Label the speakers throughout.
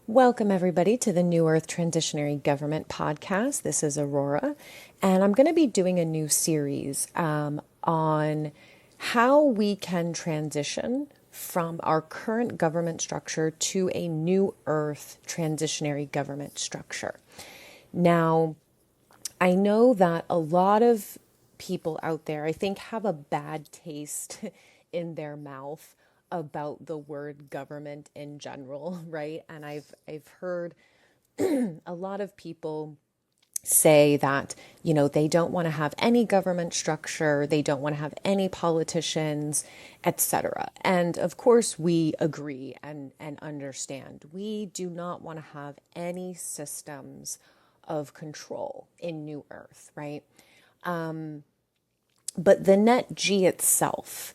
Speaker 1: Welcome, everybody, to the New Earth Transitionary Government podcast. This is Aurora, and I'm going to be doing a new series on how we can transition from our current government structure to a New Earth transitionary government structure. Now, I know that a lot of people out there, I think, have a bad taste in their mouth about the word government in general, right? And I've heard a lot of people say that, they don't want to have any government structure, they don't want to have any politicians, etc. And of course, we agree and understand. We do not want to have any systems of control in New Earth, right? But the NETG itself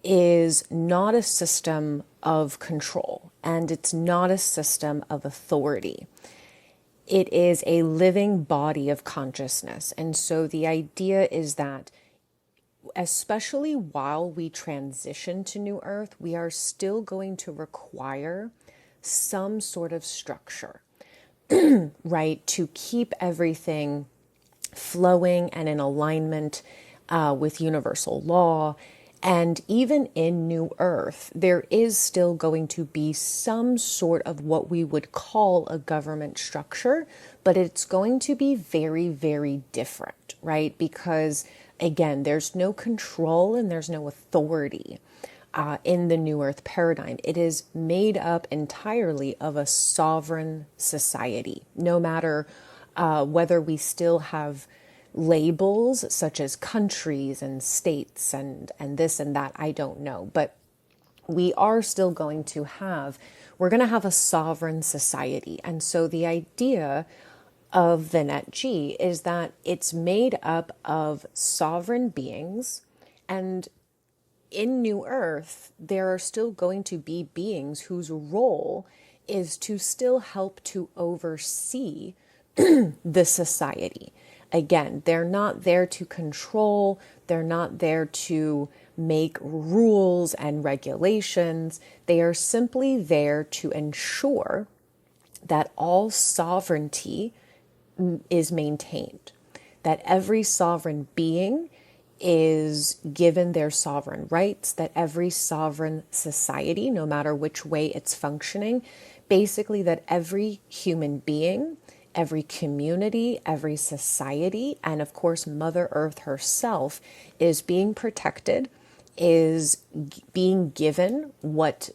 Speaker 1: is not a system of control, and it's not a system of authority. It is a living body of consciousness. And so the idea is that, especially while we transition to New Earth, we are still going to require some sort of structure, right, to keep everything flowing and in alignment with universal law. And even in New Earth, there is still going to be some sort of what we would call a government structure, but it's going to be very, very different, right? Because again, there's no control and there's no authority in the New Earth paradigm. It is made up entirely of a sovereign society, no matter whether we still have labels such as countries and states and this and that, I don't know. But we are still going to have, we're going to have a sovereign society. And so the idea of the NETG is that it's made up of sovereign beings, and in New Earth, there are still going to be beings whose role is to still help to oversee the society. Again, they're not there to control, they're not there to make rules and regulations. They are simply there to ensure that all sovereignty is maintained, that every sovereign being is given their sovereign rights, that every sovereign society, no matter which way it's functioning, basically that every human being, every community, every society, and of course, Mother Earth herself is being protected, is being given what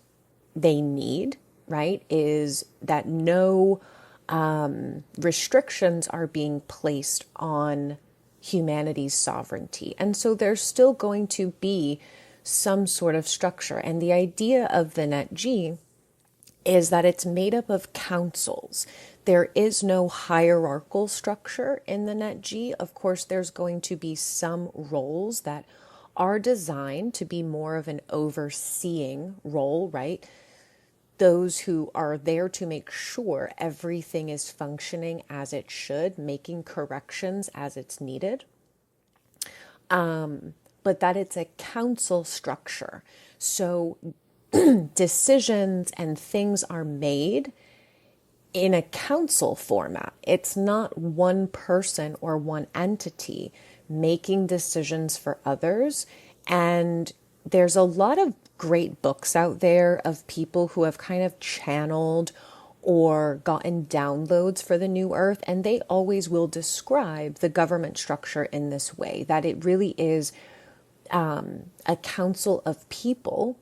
Speaker 1: they need, right? Is that no restrictions are being placed on humanity's sovereignty. And so there's still going to be some sort of structure. And the idea of the NETG is that it's made up of councils. There is no hierarchical structure in the NETG. Of course, there's going to be some roles that are designed to be more of an overseeing role, right? Those who are there to make sure everything is functioning as it should, making corrections as it's needed. But that it's a council structure. So decisions and things are made in a council format. It's not one person or one entity making decisions for others. And there's a lot of great books out there of people who have kind of channeled or gotten downloads for the New Earth, and they always will describe the government structure in this way, that it really is a council of people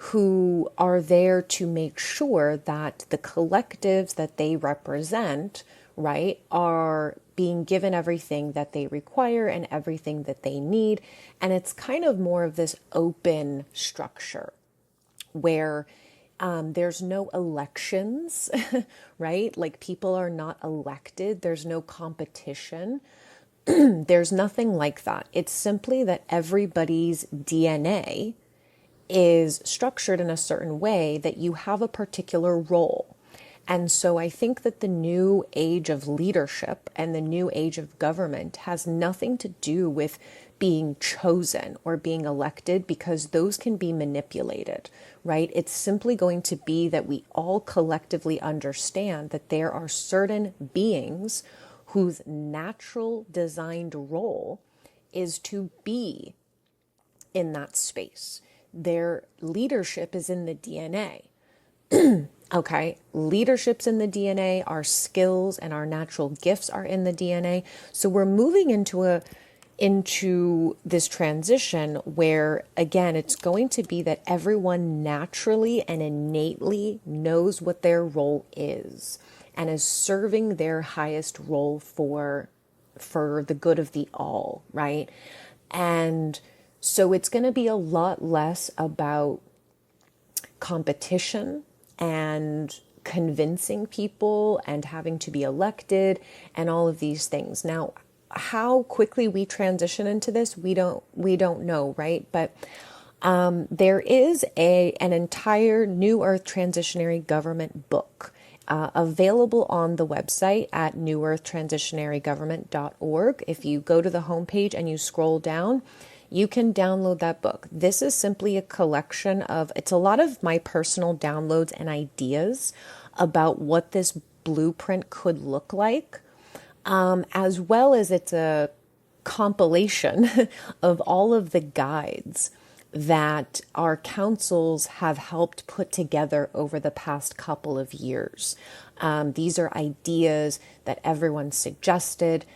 Speaker 1: who are there to make sure that the collectives that they represent, right, are being given everything that they require and everything that they need. And it's kind of more of this open structure where there's no elections, right? Like people are not elected. There's no competition. There's nothing like that. It's simply that everybody's DNA is structured in a certain way that you have a particular role. And so I think that the new age of leadership and the new age of government has nothing to do with being chosen or being elected, because those can be manipulated, right? It's simply going to be that we all collectively understand that there are certain beings whose natural designed role is to be in that space. Their leadership is in the DNA. Okay, leadership's in the DNA, our skills and our natural gifts are in the DNA. So we're moving into this transition where, again, it's going to be that everyone naturally and innately knows what their role is and is serving their highest role for the good of the all, right? And so it's going to be a lot less about competition and convincing people and having to be elected and all of these things. Now, how quickly we transition into this, we don't know, right? But there is an entire New Earth Transitionary Government book available on the website at newearthtransitionarygovernment.org. If you go to the homepage and you scroll down, you can download that book. This is simply a collection it's a lot of my personal downloads and ideas about what this blueprint could look like, as well as it's a compilation of all of the guides that our councils have helped put together over the past couple of years. These are ideas that everyone suggested,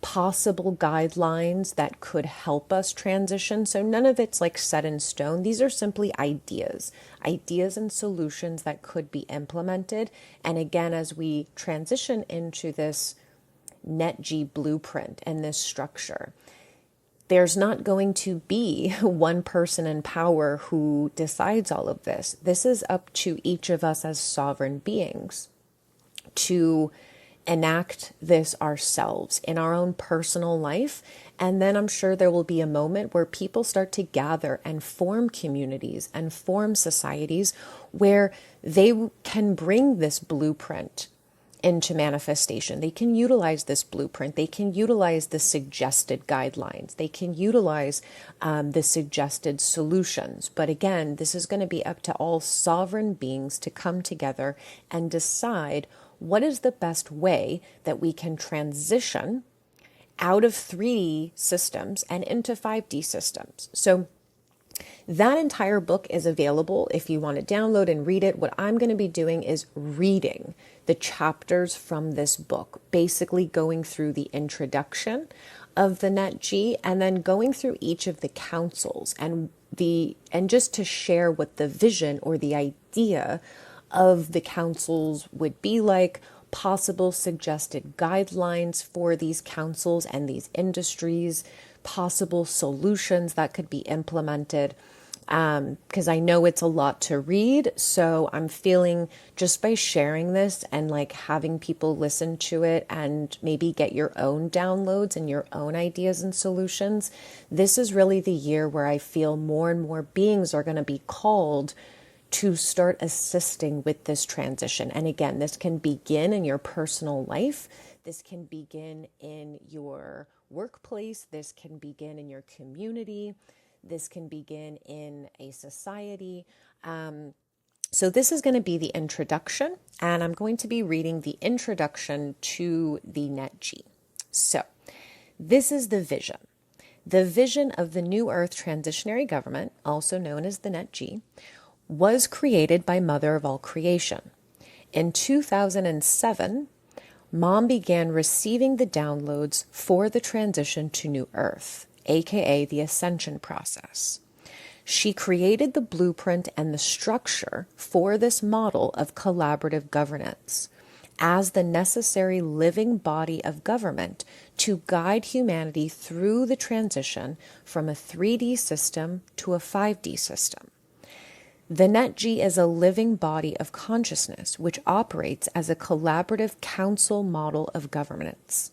Speaker 1: possible guidelines that could help us transition. So none of it's like set in stone. These are simply ideas and solutions that could be implemented. And again, as we transition into this NETG blueprint and this structure, there's not going to be one person in power who decides all of this. This is up to each of us as sovereign beings to enact this ourselves in our own personal life. And then I'm sure there will be a moment where people start to gather and form communities and form societies where they can bring this blueprint into manifestation. They can utilize this blueprint. They can utilize the suggested guidelines. They can utilize the suggested solutions. But again, this is going to be up to all sovereign beings to come together and decide what is the best way that we can transition out of 3D systems and into 5D systems. So that entire book is available if you want to download and read it. What I'm going to be doing is reading the chapters from this book, basically going through the introduction of the NETG and then going through each of the councils and just to share what the vision or the idea of the councils would be like, possible suggested guidelines for these councils and these industries, possible solutions that could be implemented. Because I know it's a lot to read, so I'm feeling just by sharing this and like having people listen to it and maybe get your own downloads and your own ideas and solutions, this is really the year where I feel more and more beings are going to be called to start assisting with this transition. And again, this can begin in your personal life. This can begin in your workplace. This can begin in your community. This can begin in a society. So this is going to be the introduction, and I'm going to be reading the introduction to the NETG. So this is the vision. The vision of the New Earth Transitionary Government, also known as the NETG, was created by Mother of all creation. In 2007, Mom began receiving the downloads for the transition to New Earth, aka the ascension process. She created the blueprint and the structure for this model of collaborative governance as the necessary living body of government to guide humanity through the transition from a 3D system to a 5D system. The NETG is a living body of consciousness which operates as a collaborative council model of governance.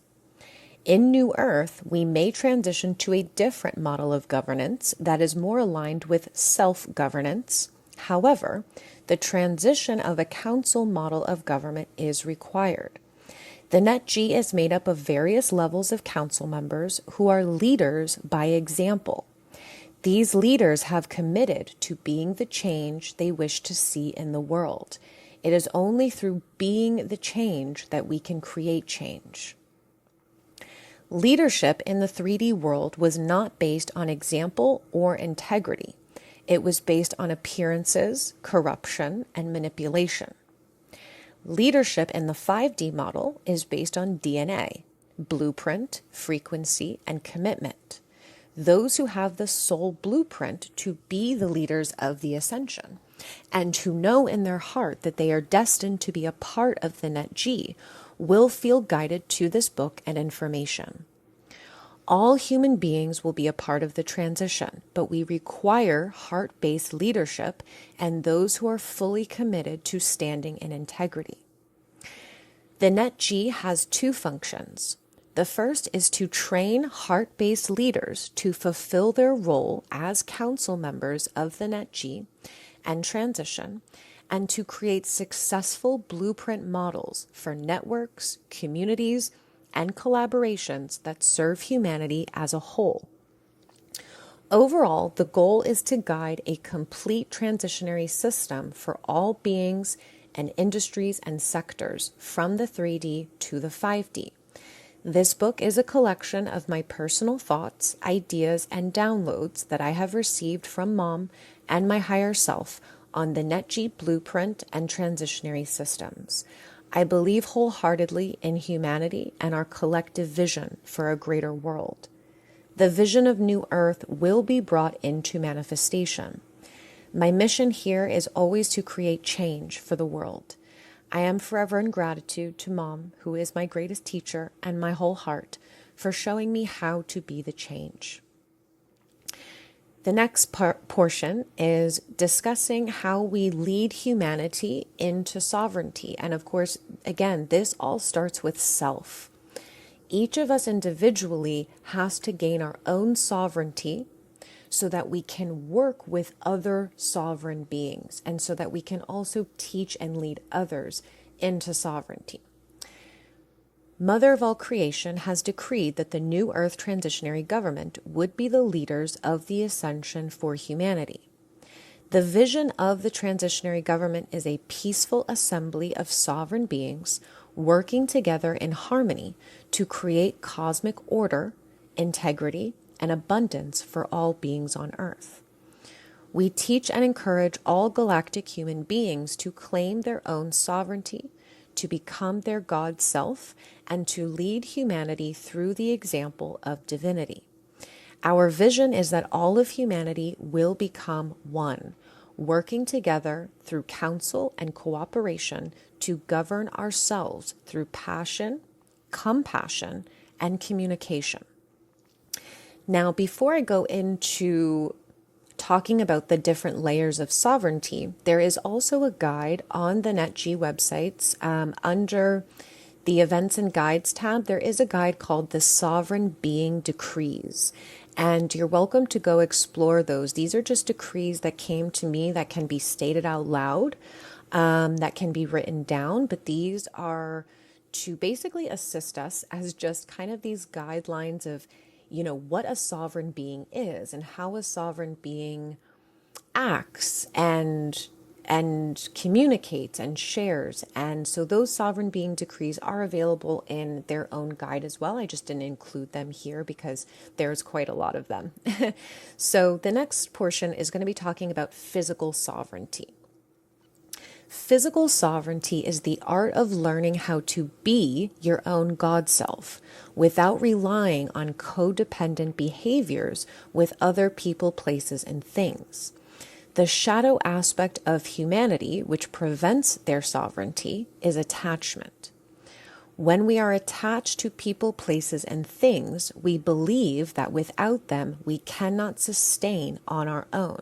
Speaker 1: In New Earth, we may transition to a different model of governance that is more aligned with self-governance. However, the transition of a council model of government is required. The NETG is made up of various levels of council members who are leaders by example. These leaders have committed to being the change they wish to see in the world. It is only through being the change that we can create change. Leadership in the 3D world was not based on example or integrity. It was based on appearances, corruption, and manipulation. Leadership in the 5D model is based on DNA, blueprint, frequency, and commitment. Those who have the soul blueprint to be the leaders of the ascension and who know in their heart that they are destined to be a part of the NETG will feel guided to this book and information. All human beings will be a part of the transition, but we require heart-based leadership and those who are fully committed to standing in integrity. The NETG has two functions. The first is to train heart-based leaders to fulfill their role as council members of the NETG and transition, and to create successful blueprint models for networks, communities, and collaborations that serve humanity as a whole. Overall, the goal is to guide a complete transitionary system for all beings and industries and sectors from the 3D to the 5D. This book is a collection of my personal thoughts, ideas, and downloads that I have received from Mom and my higher self on the NETG blueprint and transitionary systems. I believe wholeheartedly in humanity and our collective vision for a greater world. The vision of New Earth will be brought into manifestation. My mission here is always to create change for the world. I am forever in gratitude to Mom, who is my greatest teacher, and my whole heart for showing me how to be the change. The next portion is discussing how we lead humanity into sovereignty. And of course, again, this all starts with self. Each of us individually has to gain our own sovereignty so that we can work with other sovereign beings and so that we can also teach and lead others into sovereignty. Mother of all creation has decreed that the New Earth Transitionary Government would be the leaders of the ascension for humanity. The vision of the transitionary government is a peaceful assembly of sovereign beings working together in harmony to create cosmic order, integrity, and abundance for all beings on Earth. We teach and encourage all galactic human beings to claim their own sovereignty, to become their God Self, and to lead humanity through the example of divinity. Our vision is that all of humanity will become one, working together through counsel and cooperation to govern ourselves through passion, compassion, and communication. Now, before I go into talking about the different layers of sovereignty, there is also a guide on the NETG websites. Under the Events and Guides tab, there is a guide called the Sovereign Being Decrees. And you're welcome to go explore those. These are just decrees that came to me that can be stated out loud, that can be written down, but these are to basically assist us as just kind of these guidelines of, you know, what a sovereign being is and how a sovereign being acts and communicates and shares. And so those sovereign being decrees are available in their own guide as well. I just didn't include them here because there's quite a lot of them. So the next portion is going to be talking about physical sovereignty. Physical sovereignty is the art of learning how to be your own God self without relying on codependent behaviors with other people, places, and things. The shadow aspect of humanity, which prevents their sovereignty, is attachment. When we are attached to people, places, and things, we believe that without them, we cannot sustain on our own.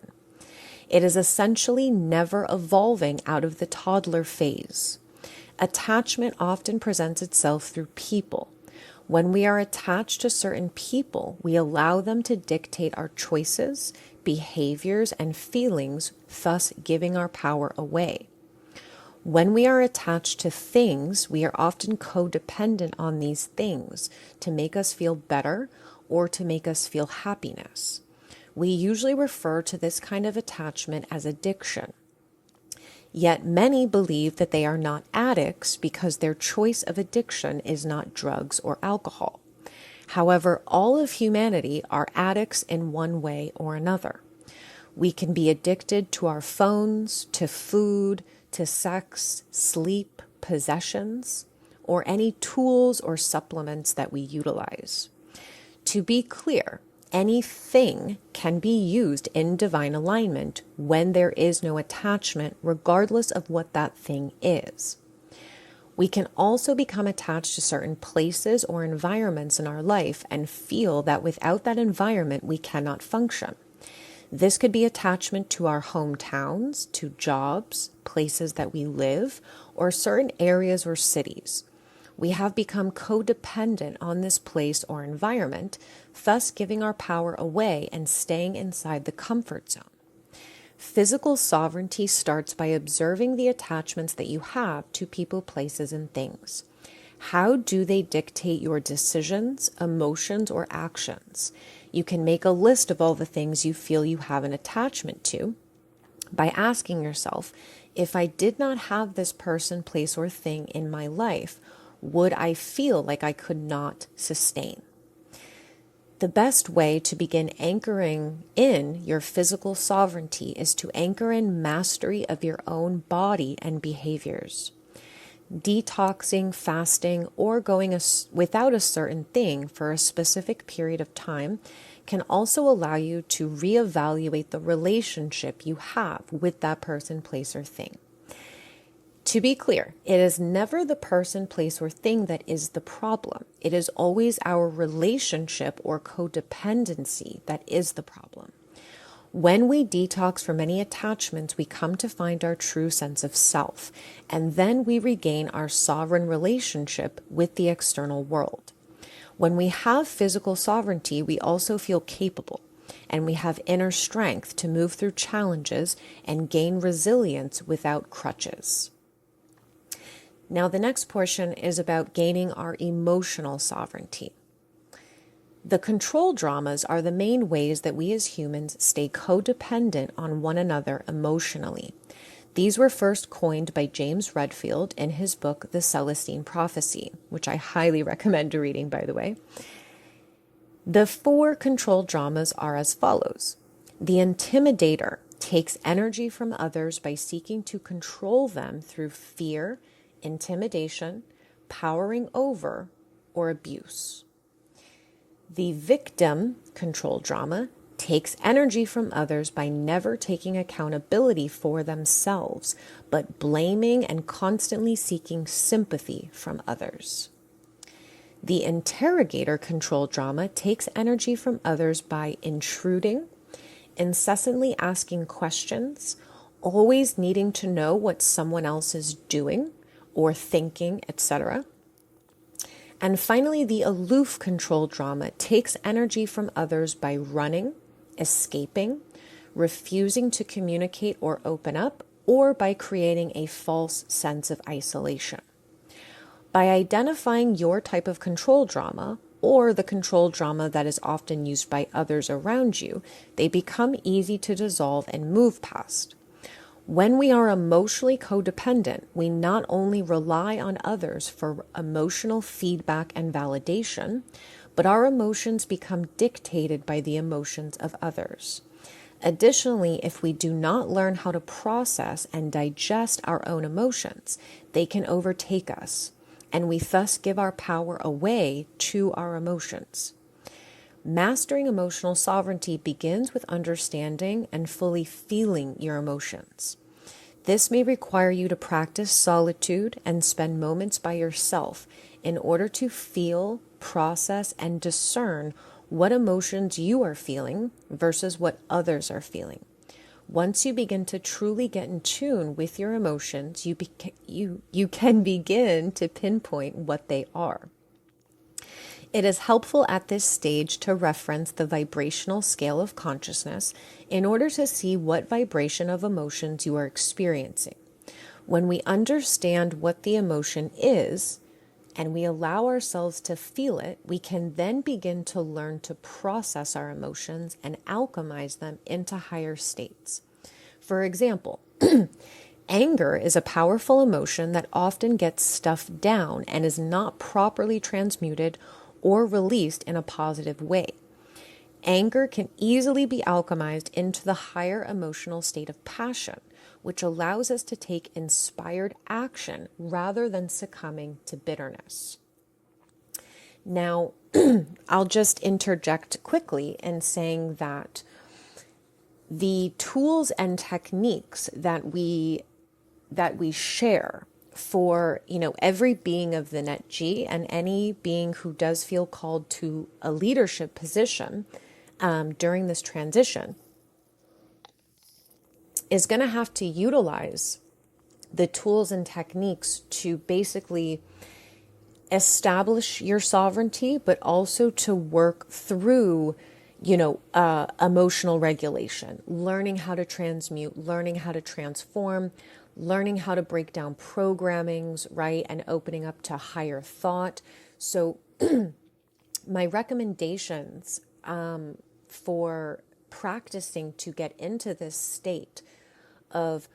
Speaker 1: It is essentially never evolving out of the toddler phase. Attachment often presents itself through people. When we are attached to certain people, we allow them to dictate our choices, behaviors, and feelings, thus giving our power away. When we are attached to things, we are often codependent on these things to make us feel better or to make us feel happiness. We usually refer to this kind of attachment as addiction. Yet many believe that they are not addicts because their choice of addiction is not drugs or alcohol. However, all of humanity are addicts in one way or another. We can be addicted to our phones, to food, to sex, sleep, possessions, or any tools or supplements that we utilize. To be clear, anything can be used in divine alignment when there is no attachment, regardless of what that thing is. We can also become attached to certain places or environments in our life and feel that without that environment, we cannot function. This could be attachment to our hometowns, to jobs, places that we live, or certain areas or cities. We have become codependent on this place or environment, thus giving our power away and staying inside the comfort zone. Physical sovereignty starts by observing the attachments that you have to people, places, and things. How do they dictate your decisions, emotions, or actions? You can make a list of all the things you feel you have an attachment to by asking yourself, if I did not have this person, place, or thing in my life, would I feel like I could not sustain? The best way to begin anchoring in your physical sovereignty is to anchor in mastery of your own body and behaviors. Detoxing, fasting, or going without a certain thing for a specific period of time can also allow you to reevaluate the relationship you have with that person, place, or thing. To be clear, it is never the person, place, or thing that is the problem. It is always our relationship or codependency that is the problem. When we detox from any attachments, we come to find our true sense of self, and then we regain our sovereign relationship with the external world. When we have physical sovereignty, we also feel capable, and we have inner strength to move through challenges and gain resilience without crutches. Now, the next portion is about gaining our emotional sovereignty. The control dramas are the main ways that we as humans stay codependent on one another emotionally. These were first coined by James Redfield in his book, The Celestine Prophecy, which I highly recommend reading, by the way. The 4 control dramas are as follows. The intimidator takes energy from others by seeking to control them through fear, intimidation, powering over, or abuse. The victim control drama takes energy from others by never taking accountability for themselves, but blaming and constantly seeking sympathy from others. The interrogator control drama takes energy from others by intruding, incessantly asking questions, always needing to know what someone else is doing or thinking, etc. And finally, the aloof control drama takes energy from others by running, escaping, refusing to communicate or open up, or by creating a false sense of isolation. By identifying your type of control drama, or the control drama that is often used by others around you, they become easy to dissolve and move past. When we are emotionally codependent, we not only rely on others for emotional feedback and validation, but our emotions become dictated by the emotions of others. Additionally, if we do not learn how to process and digest our own emotions, they can overtake us, and we thus give our power away to our emotions. Mastering emotional sovereignty begins with understanding and fully feeling your emotions. This may require you to practice solitude and spend moments by yourself in order to feel, process, and discern what emotions you are feeling versus what others are feeling. Once you begin to truly get in tune with your emotions, you can begin to pinpoint what they are. It is helpful at this stage to reference the vibrational scale of consciousness in order to see what vibration of emotions you are experiencing. When we understand what the emotion is and we allow ourselves to feel it, we can then begin to learn to process our emotions and alchemize them into higher states. For example, anger is a powerful emotion that often gets stuffed down and is not properly transmuted or released in a positive way. Anger can easily be alchemized into the higher emotional state of passion, which allows us to take inspired action rather than succumbing to bitterness. Now, I'll just interject quickly in saying that the tools and techniques that we share for, every being of the NETG and any being who does feel called to a leadership position during this transition is going to have to utilize the tools and techniques to basically establish your sovereignty, but also to work through, emotional regulation, learning how to transmute, learning how to transform, learning how to break down programmings, right? And opening up to higher thought. So my recommendations for practicing to get into this state of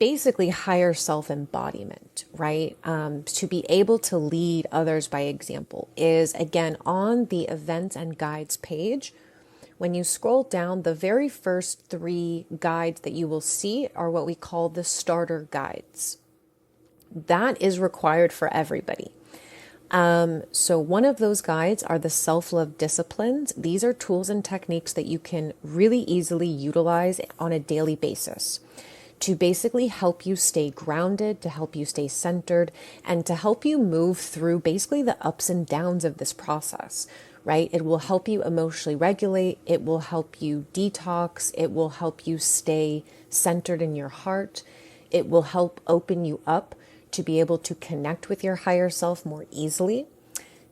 Speaker 1: basically higher self-embodiment, right? To be able to lead others by example is, again, on the events and guides page. When you scroll down, the very first 3 guides that you will see are what we call the starter guides. That is required for everybody. So one of those guides are the self-love disciplines. These are tools and techniques that you can really easily utilize on a daily basis to basically help you stay grounded, to help you stay centered, and to help you move through basically the ups and downs of this process, right? It will help you emotionally regulate. It will help you detox. It will help you stay centered in your heart. It will help open you up to be able to connect with your higher self more easily.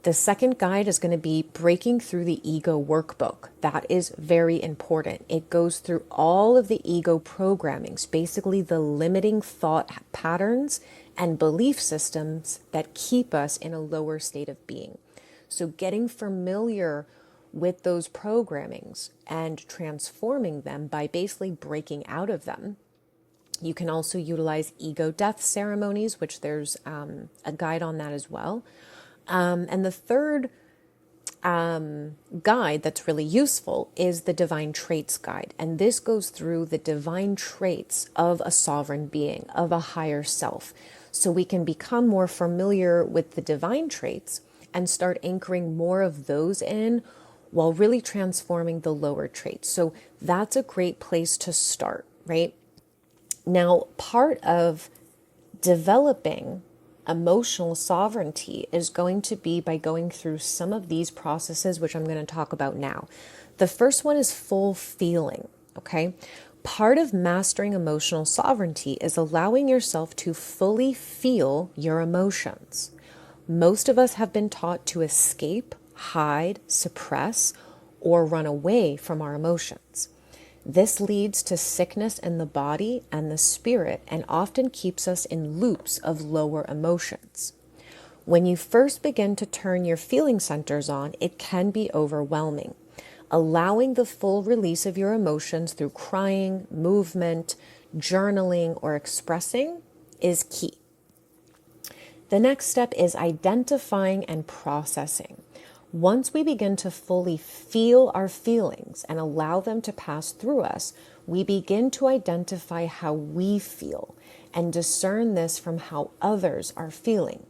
Speaker 1: The second guide is going to be breaking through the ego workbook. That is very important. It goes through all of the ego programmings, basically the limiting thought patterns and belief systems that keep us in a lower state of being. So getting familiar with those programmings and transforming them by basically breaking out of them. You can also utilize ego death ceremonies, which there's a guide on that as well. And the third guide that's really useful is the Divine Traits Guide. And this goes through the divine traits of a sovereign being, of a higher self. So we can become more familiar with the divine traits and start anchoring more of those in while really transforming the lower traits. So that's a great place to start, right? Now, part of developing emotional sovereignty is going to be by going through some of these processes, which I'm going to talk about now. The first one is full feeling, okay? Part of mastering emotional sovereignty is allowing yourself to fully feel your emotions. Most of us have been taught to escape, hide, suppress, or run away from our emotions. This leads to sickness in the body and the spirit and often keeps us in loops of lower emotions. When you first begin to turn your feeling centers on, it can be overwhelming. Allowing the full release of your emotions through crying, movement, journaling, or expressing is key. The next step is identifying and processing. Once we begin to fully feel our feelings and allow them to pass through us, we begin to identify how we feel and discern this from how others are feeling.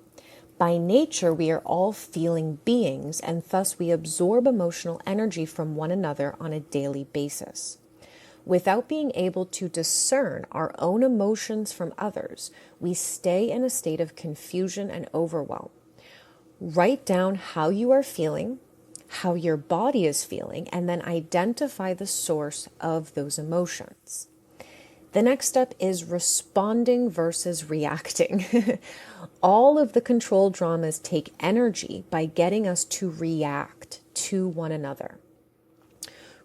Speaker 1: By nature, we are all feeling beings, and thus we absorb emotional energy from one another on a daily basis. Without being able to discern our own emotions from others, we stay in a state of confusion and overwhelm. Write down how you are feeling, how your body is feeling, and then identify the source of those emotions. The next step is responding versus reacting. All of the control dramas take energy by getting us to react to one another.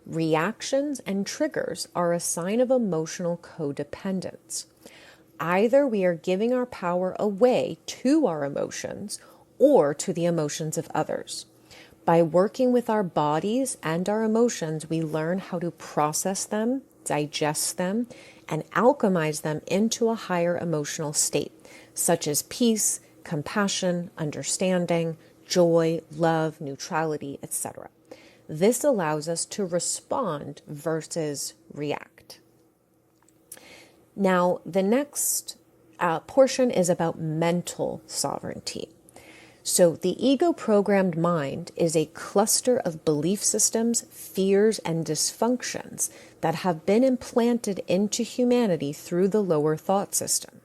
Speaker 1: Reactions and triggers are a sign of emotional codependence. Either we are giving our power away to our emotions or to the emotions of others. By working with our bodies and our emotions, we learn how to process them, digest them, and alchemize them into a higher emotional state, such as peace, compassion, understanding, joy, love, neutrality, etc. This allows us to respond versus react. Now, the next portion is about mental sovereignty. So the ego-programmed mind is a cluster of belief systems, fears, and dysfunctions that have been implanted into humanity through the lower thought system.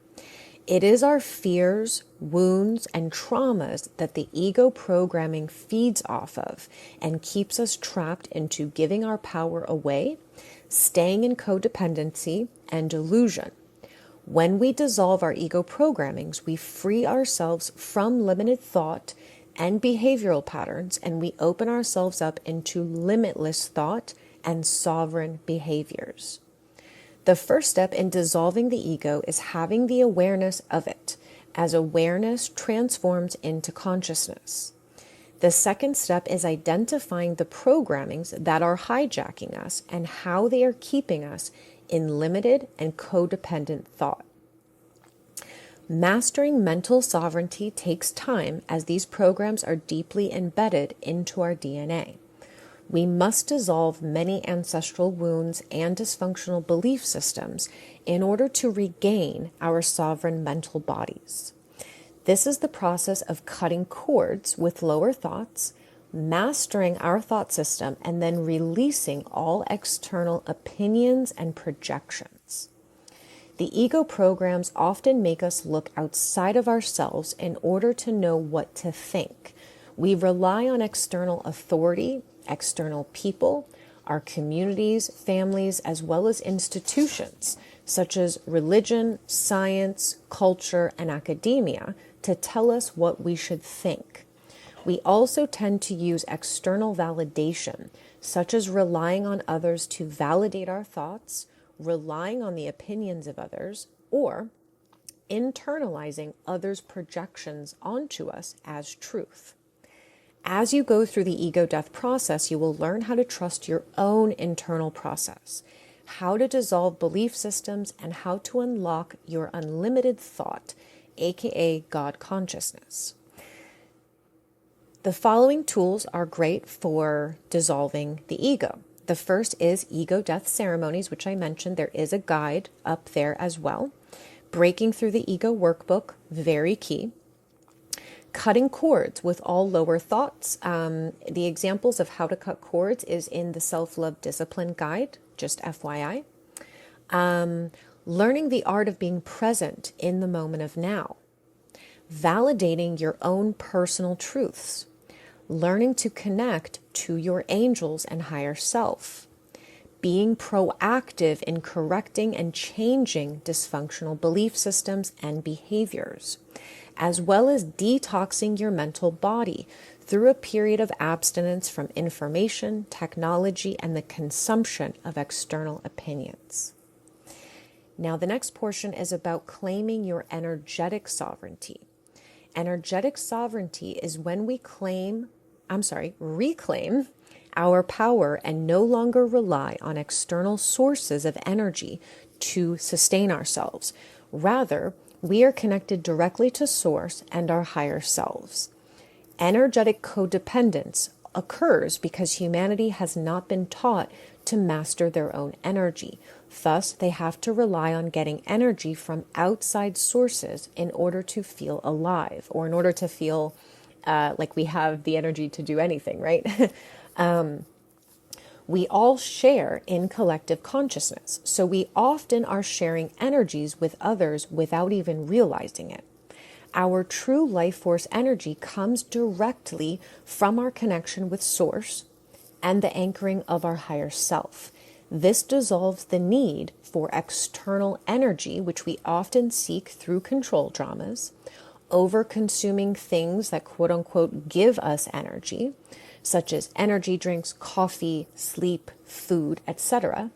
Speaker 1: It is our fears, wounds, and traumas that the ego programming feeds off of and keeps us trapped into giving our power away, staying in codependency, and delusion. When we dissolve our ego programmings, we free ourselves from limited thought and behavioral patterns, and we open ourselves up into limitless thought and sovereign behaviors. The first step in dissolving the ego is having the awareness of it, as awareness transforms into consciousness. The second step is identifying the programmings that are hijacking us and how they are keeping us in limited and codependent thought. Mastering mental sovereignty takes time, as these programs are deeply embedded into our DNA. We must dissolve many ancestral wounds and dysfunctional belief systems in order to regain our sovereign mental bodies. This is the process of cutting cords with lower thoughts, mastering our thought system, and then releasing all external opinions and projections. The ego programs often make us look outside of ourselves in order to know what to think. We rely on external authority, external people, our communities, families, as well as institutions such as religion, science, culture, and academia to tell us what we should think. We also tend to use external validation, such as relying on others to validate our thoughts, relying on the opinions of others, or internalizing others' projections onto us as truth. As you go through the ego death process, you will learn how to trust your own internal process, how to dissolve belief systems, and how to unlock your unlimited thought, aka God consciousness. The following tools are great for dissolving the ego. The first is ego death ceremonies, which I mentioned. There is a guide up there as well. Breaking through the ego workbook, very key. Cutting cords with all lower thoughts. The examples of how to cut cords is in the self-love discipline guide, just FYI. Learning the art of being present in the moment of now. Validating your own personal truths. Learning to connect to your angels and higher self. Being proactive in correcting and changing dysfunctional belief systems and behaviors, as well as detoxing your mental body through a period of abstinence from information, technology, and the consumption of external opinions. Now, the next portion is about claiming your energetic sovereignty. Energetic sovereignty is when we reclaim our power and no longer rely on external sources of energy to sustain ourselves. Rather, we are connected directly to Source and our higher selves. Energetic codependence occurs because humanity has not been taught to master their own energy. Thus, they have to rely on getting energy from outside sources in order to feel alive, or in order to feel like we have the energy to do anything, right? We all share in collective consciousness, so we often are sharing energies with others without even realizing it. Our true life force energy comes directly from our connection with Source and the anchoring of our higher self. This dissolves the need for external energy, which we often seek through control dramas, over-consuming things that quote-unquote give us energy, such as energy drinks, coffee, sleep, food, etc.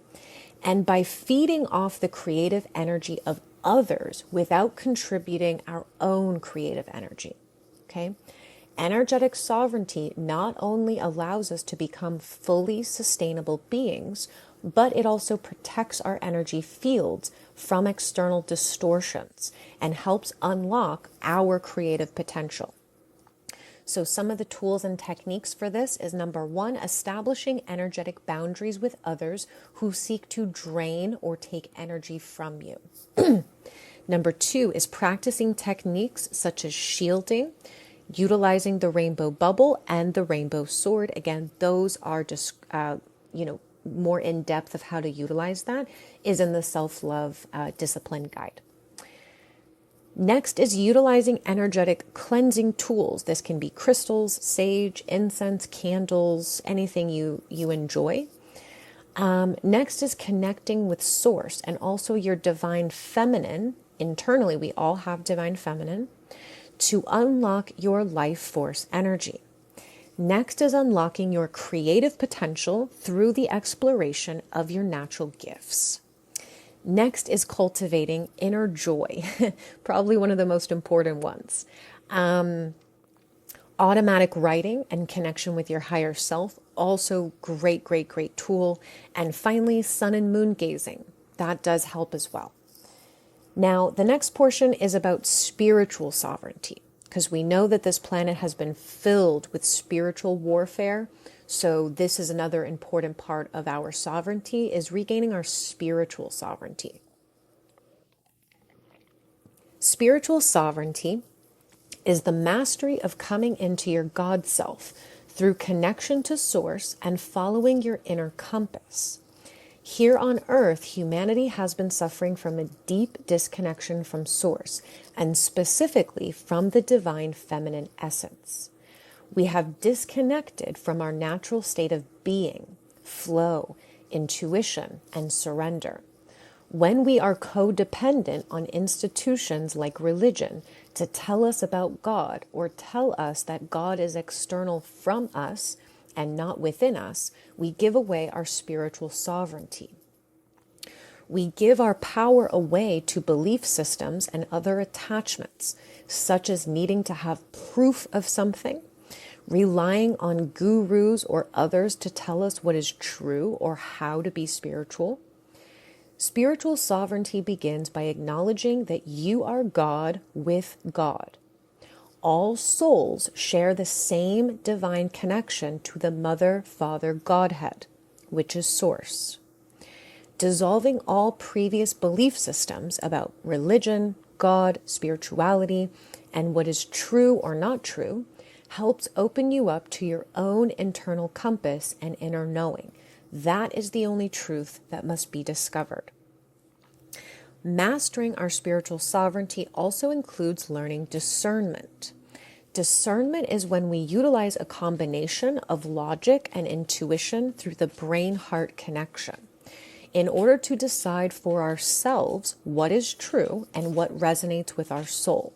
Speaker 1: And by feeding off the creative energy of others without contributing our own creative energy. Okay? Energetic sovereignty not only allows us to become fully sustainable beings, but it also protects our energy fields from external distortions and helps unlock our creative potential. So some of the tools and techniques for this is number one, establishing energetic boundaries with others who seek to drain or take energy from you. Number two is practicing techniques such as shielding, utilizing the rainbow bubble and the rainbow sword. Again, those are just, more in depth of how to utilize that is in the self-love discipline guide. Next is utilizing energetic cleansing tools. This can be crystals, sage, incense, candles, anything you enjoy. Next is connecting with source and also your divine feminine. Internally, we all have divine feminine to unlock your life force energy. Next is unlocking your creative potential through the exploration of your natural gifts. Next is cultivating inner joy, probably one of the most important ones. Automatic writing and connection with your higher self, also great tool. And finally, sun and moon gazing. That does help as well. Now, the next portion is about spiritual sovereignty, because we know that this planet has been filled with spiritual warfare. So this is another important part of our sovereignty, is regaining our spiritual sovereignty. Spiritual sovereignty is the mastery of coming into your God self through connection to source and following your inner compass. Here on earth, humanity has been suffering from a deep disconnection from source, and specifically from the divine feminine essence. We have disconnected from our natural state of being, flow, intuition, and surrender. When we are codependent on institutions like religion to tell us about God or tell us that God is external from us and not within us, we give away our spiritual sovereignty. We give our power away to belief systems and other attachments, such as needing to have proof of something, relying on gurus or others to tell us what is true or how to be spiritual. Spiritual sovereignty begins by acknowledging that you are God with God. All souls share the same divine connection to the Mother, Father, Godhead, which is Source. Dissolving all previous belief systems about religion, God, spirituality, and what is true or not true helps open you up to your own internal compass and inner knowing. That is the only truth that must be discovered. Mastering our spiritual sovereignty also includes learning discernment. Discernment is when we utilize a combination of logic and intuition through the brain-heart connection in order to decide for ourselves what is true and what resonates with our soul.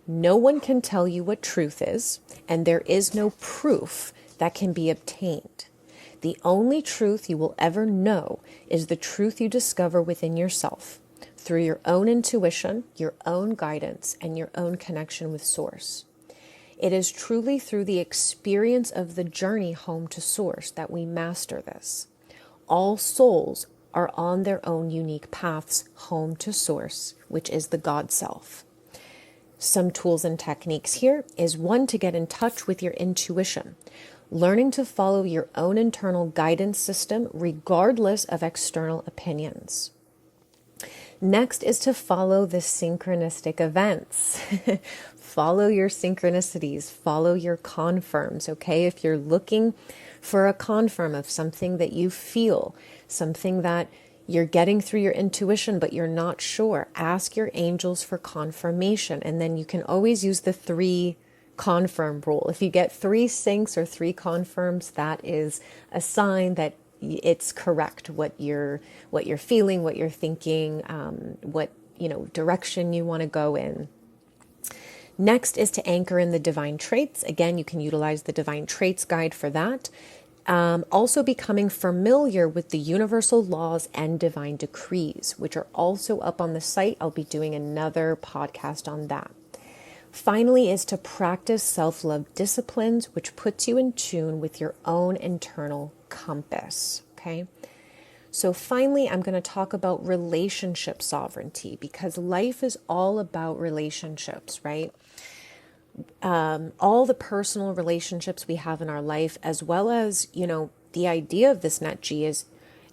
Speaker 1: No one can tell you what truth is, and there is no proof that can be obtained. The only truth you will ever know is the truth you discover within yourself, through your own intuition, your own guidance, and your own connection with Source. It is truly through the experience of the journey home to Source that we master this. All souls are on their own unique paths home to Source, which is the God Self. Some tools and techniques here is one, to get in touch with your intuition, learning to follow your own internal guidance system regardless of external opinions. Next is to follow the synchronistic events. Follow your synchronicities, follow your confirms, okay? If you're looking for a confirm of something that you feel, something that you're getting through your intuition, but you're not sure, ask your angels for confirmation. And then you can always use the 3 confirm rule. If you get 3 syncs or 3 confirms, that is a sign that it's correct, what you're feeling, what you're thinking, what direction you want to go in. Next is to anchor in the divine traits. Again, you can utilize the divine traits guide for that. Also becoming familiar with the universal laws and divine decrees, which are also up on the site. I'll be doing another podcast on that. Finally is to practice self-love disciplines, which puts you in tune with your own internal compass, okay? So finally, I'm going to talk about relationship sovereignty, because life is all about relationships, right? All the personal relationships we have in our life, as well as, the idea of this NETG is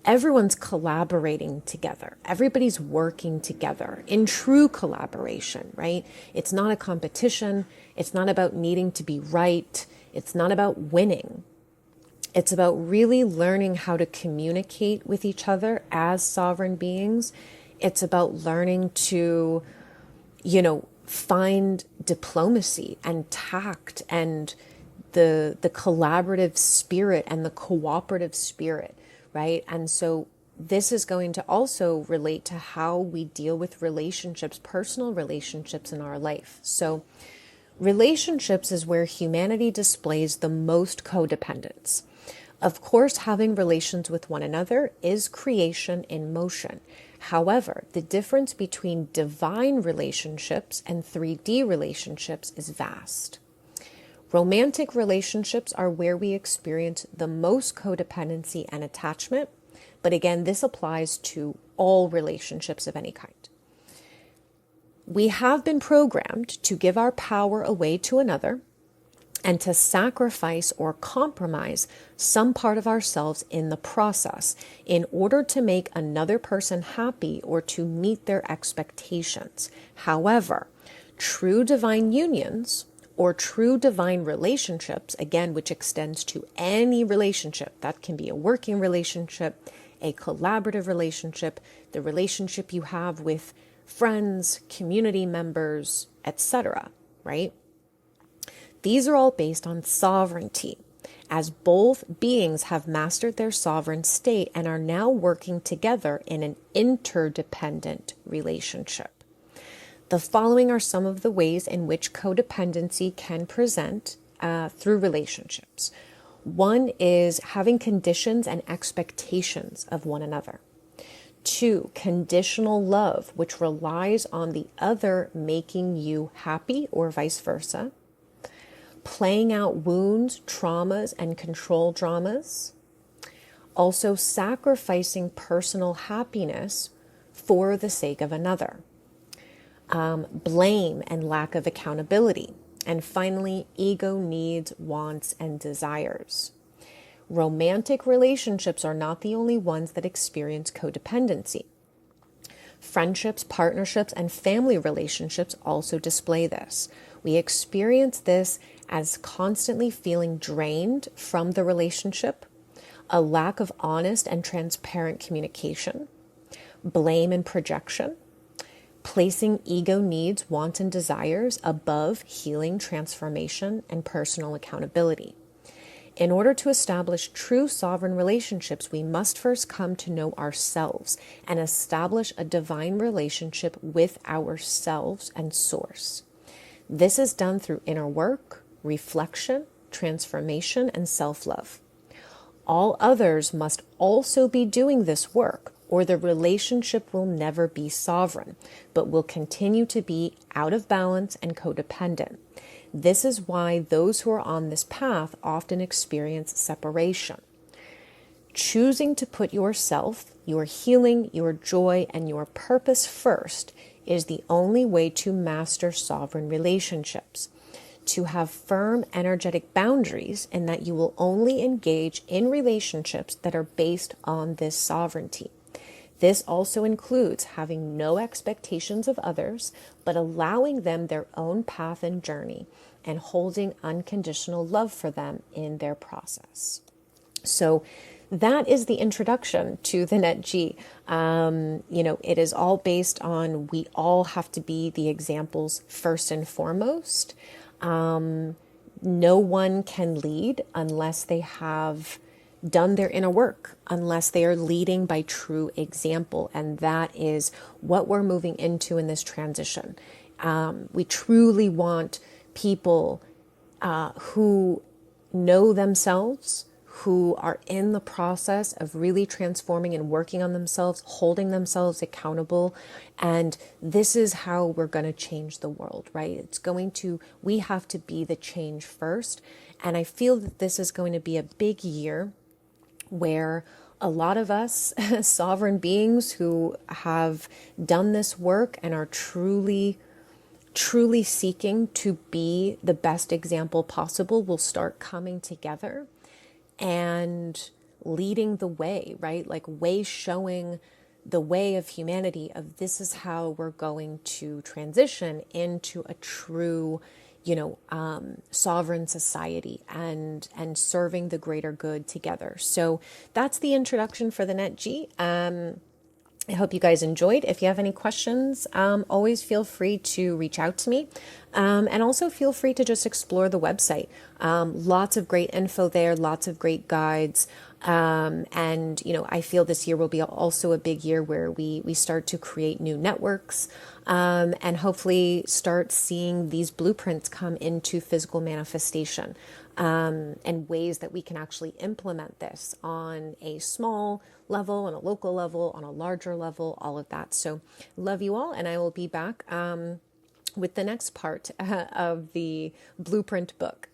Speaker 1: everyone's collaborating together. Everybody's working together in true collaboration, right? It's not a competition. It's not about needing to be right. It's not about winning. It's about really learning how to communicate with each other as sovereign beings. It's about learning to, find diplomacy and tact and the collaborative spirit and the cooperative spirit, right? And so this is going to also relate to how we deal with relationships, personal relationships in our life. So relationships is where humanity displays the most codependence. Of course, having relations with one another is creation in motion. However, the difference between divine relationships and 3D relationships is vast. Romantic relationships are where we experience the most codependency and attachment. But again, this applies to all relationships of any kind. We have been programmed to give our power away to another and to sacrifice or compromise some part of ourselves in the process in order to make another person happy or to meet their expectations. However, true divine unions or true divine relationships, again, which extends to any relationship, that can be a working relationship, a collaborative relationship, the relationship you have with friends, community members, etc., right? These are all based on sovereignty, as both beings have mastered their sovereign state and are now working together in an interdependent relationship. The following are some of the ways in which codependency can present through relationships. One is having conditions and expectations of one another. 2, conditional love, which relies on the other making you happy or vice versa. Playing out wounds, traumas, and control dramas. Also sacrificing personal happiness for the sake of another. Blame and lack of accountability. And finally, ego needs, wants, and desires. Romantic relationships are not the only ones that experience codependency. Friendships, partnerships, and family relationships also display this. We experience this as constantly feeling drained from the relationship, a lack of honest and transparent communication, blame and projection, placing ego needs, wants, and desires above healing, transformation, and personal accountability. In order to establish true sovereign relationships, we must first come to know ourselves and establish a divine relationship with ourselves and Source. This is done through inner work, reflection, transformation, and self-love. All others must also be doing this work, or the relationship will never be sovereign, but will continue to be out of balance and codependent. This is why those who are on this path often experience separation. Choosing to put yourself, your healing, your joy, and your purpose first is the only way to master sovereign relationships. To have firm energetic boundaries, and that you will only engage in relationships that are based on this sovereignty. This also includes having no expectations of others, but allowing them their own path and journey, and holding unconditional love for them in their process. So that is the introduction to the NETG. It is all based on we all have to be the examples first and foremost. No one can lead unless they have done their inner work, unless they are leading by true example. And that is what we're moving into in this transition. We truly want people who know themselves, who are in the process of really transforming and working on themselves, holding themselves accountable. And this is how we're going to change the world, right? We have to be the change first. And I feel that this is going to be a big year where a lot of us sovereign beings who have done this work and are truly seeking to be the best example possible will start coming together and leading the way, right? Like showing the way of humanity of this is how we're going to transition into a true, sovereign society and serving the greater good together. So that's the introduction for the NETG. I hope you guys enjoyed. If you have any questions, always feel free to reach out to me. And also feel free to just explore the website. Lots of great info there, lots of great guides. And, I feel this year will be also a big year where we start to create new networks, and hopefully start seeing these blueprints come into physical manifestation, and ways that we can actually implement this on a small level, on a local level, on a larger level, all of that. So love you all. And I will be back, with the next part of the blueprint book.